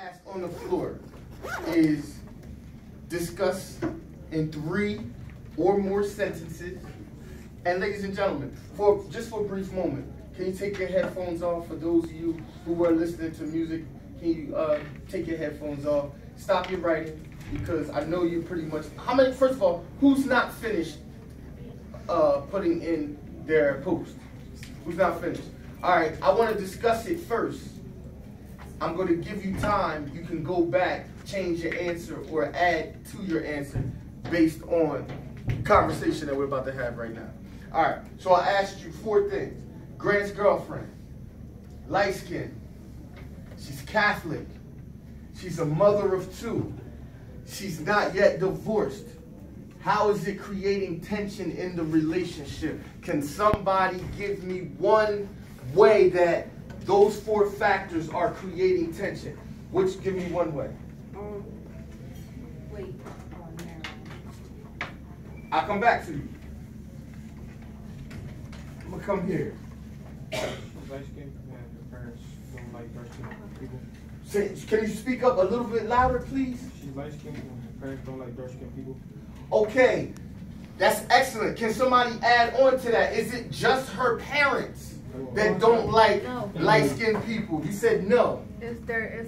ask on the floor is discuss in 3 or more sentences. And ladies and gentlemen, just for a brief moment, can you take your headphones off? For those of you who are listening to music, can you take your headphones off? Stop your writing, because I know you pretty much. First of all, who's not finished putting in their post? Who's not finished? All right, I want to discuss it first. I'm going to give you time. You can go back, change your answer, or add to your answer based on the conversation that we're about to have right now. All right, so I asked you 4 things. Grant's girlfriend, light skin, she's Catholic, she's a mother of 2, she's not yet divorced. How is it creating tension in the relationship? Can somebody give me one way that those 4 factors are creating tension? Give me one way. Wait. I'll come back to you. I'm gonna come here. Light skin, her parents don't like dark skinned people. Can you speak up a little bit louder, please? She's light skinned and her parents don't like dark skinned people. Okay, that's excellent. Can somebody add on to that? Is it just her parents that don't like light-skinned people? You said no. It's their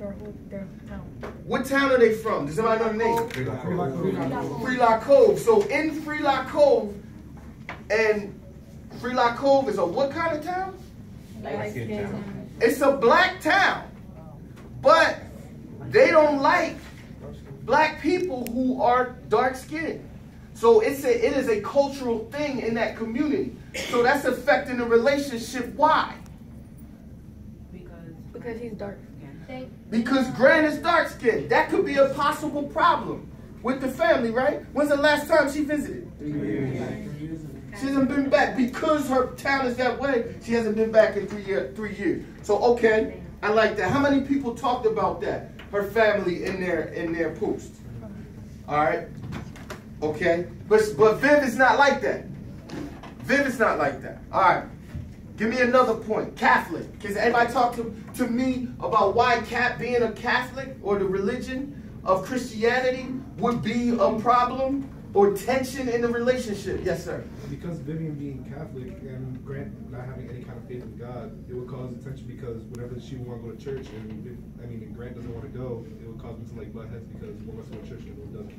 whole town. What town are they from? Does anybody know the name? Freelock Cove. So in Freelock Cove, and Freelock Cove is a what kind of town? It's a black town, but they don't like black people who are dark-skinned. So it is a cultural thing in that community. So that's affecting the relationship. Why? Because he's dark. Because Grant is dark-skinned. That could be a possible problem with the family, right? When's the last time she visited? 3 years. She hasn't been back because her town is that way. She hasn't been back in 3 years. So okay, I like that. How many people talked about that? Her family in their post. All right. Okay. But Viv is not like that. Viv is not like that. All right. Give me another point. Catholic. Can anybody talk to me about why being a Catholic or the religion of Christianity would be a problem or tension in the relationship? Yes, sir. Because Vivian being Catholic and Grant not having any kind of faith in God, it would cause tension because whenever she would want to go to church and Grant doesn't want to go, it would cause them to like butt heads because one wants to go to church and one doesn't.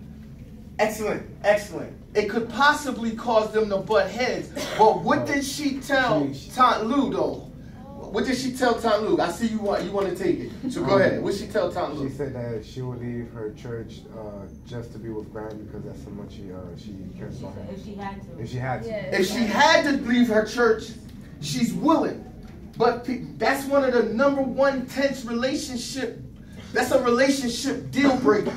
Excellent, excellent. It could possibly cause them to butt heads, but what did she tell Taunt Lou though? What did she tell Taunt Lou? I see you want to take it, so go ahead. What did she tell Taunt Lou? She said that she would leave her church just to be with Grant because that's how much she cares about him. If she had to. If she had to. Yeah. If she had to leave her church, she's willing. But that's one of the #1 tense relationship. That's a relationship deal breaker.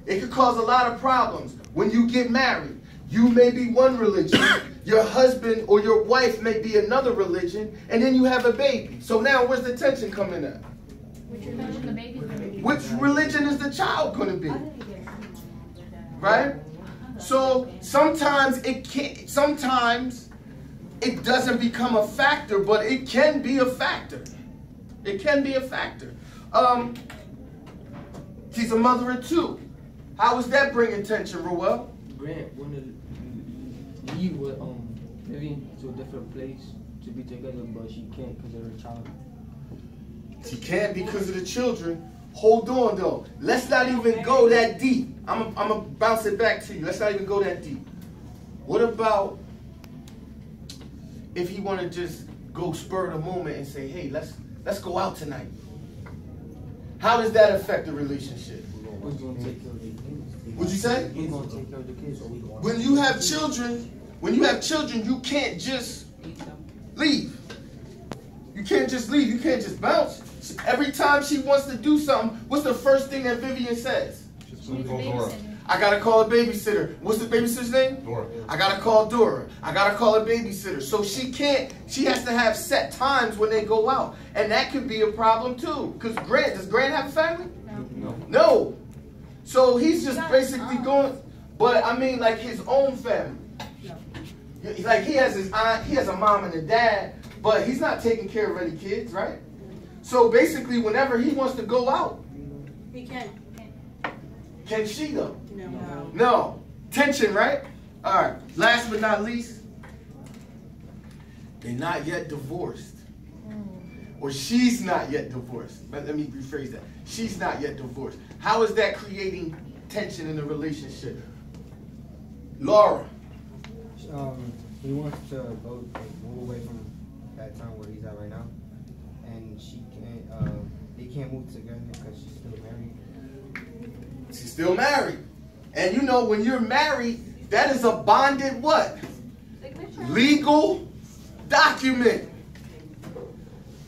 It could cause a lot of problems. When you get married, you may be one religion, your husband or your wife may be another religion, and then you have a baby. So now where's the tension coming at? Which religion the baby's going to be? Which religion is the child going to be? Right? So sometimes it doesn't become a factor, but it can be a factor. It can be a factor. She's a mother of 2. How is that bringing tension, Ruel? Grant wanted to leave with Vivian to a different place to be together, but she can't because of her child. She can't because of the children. Hold on, though. Let's not even go that deep. I'm gonna bounce it back to you. Let's not even go that deep. What about if he want to just go spur the moment and say, "Hey, let's go out tonight"? How does that affect the relationship? Who's going to take care of the kids? What'd you say? Who's going to take care of the kids? When you have children, you can't just leave. You can't just leave. You can't just bounce. Every time she wants to do something, what's the first thing that Vivian says? I gotta call a babysitter. What's the babysitter's name? Dora. I gotta call Dora. I gotta call a babysitter. So she has to have set times when they go out. And that could be a problem too. Because does Grant have a family? No. So he's just basically going, but I mean like his own family. Like he has his aunt, he has a mom and a dad, but he's not taking care of any kids, right? So basically, whenever he wants to go out, He can. can she though? No. No. Tension, right? All right. Last but not least, they're not yet divorced. Or she's not yet divorced. Let me rephrase that. She's not yet divorced. How is that creating tension in the relationship? Laura. He wants to go move away from that town where he's at right now, and she can't. They can't move together because she's still married. She's still married. And you know, when you're married, that is a bonded what? Legal document.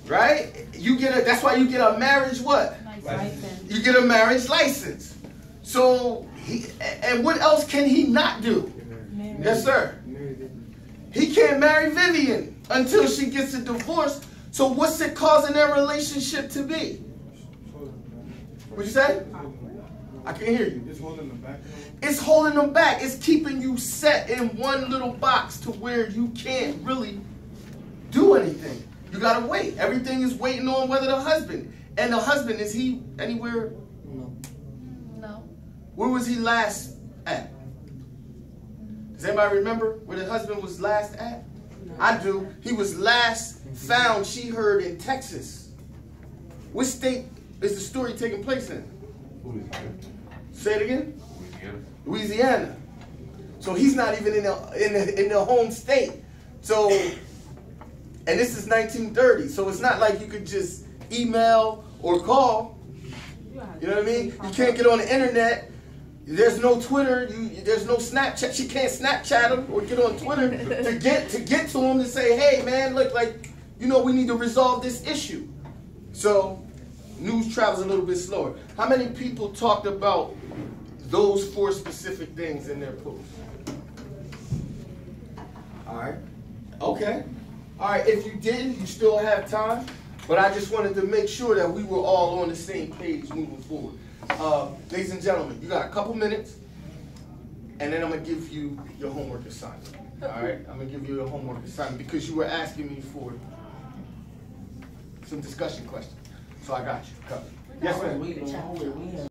Right? You get a, that's why you get a marriage what? License. You get a marriage license. So, and what else can he not do? Yes, sir. He can't marry Vivian until she gets a divorce. So what's it causing their relationship to be? What'd you say? I can't hear you. It's holding them back. It's holding them back. It's keeping you set in one little box to where you can't really do anything. You gotta wait. Everything is waiting on whether the husband. And the husband, is he anywhere? No. No. Where was he last at? Does anybody remember where the husband was last at? No. I do. He was last found, she heard, in Texas. What state is the story taking place in? Louisiana. Say it again? Louisiana. Louisiana. So he's not even in the home state. So, and this is 1930. So it's not like you could just email or call. You know what I mean? You can't get on the internet. There's no Twitter. There's no Snapchat. She can't Snapchat him or get on Twitter to get to him to say, hey man, look, like, you know, we need to resolve this issue. So news travels a little bit slower. How many people talked about those 4 specific things in their post? All right. Okay. All right. If you didn't, you still have time. But I just wanted to make sure that we were all on the same page moving forward. Ladies and gentlemen, you got a couple minutes, and then I'm going to give you your homework assignment. All right? I'm going to give you your homework assignment because you were asking me for some discussion questions. So I got you covered. Yes, ma'am.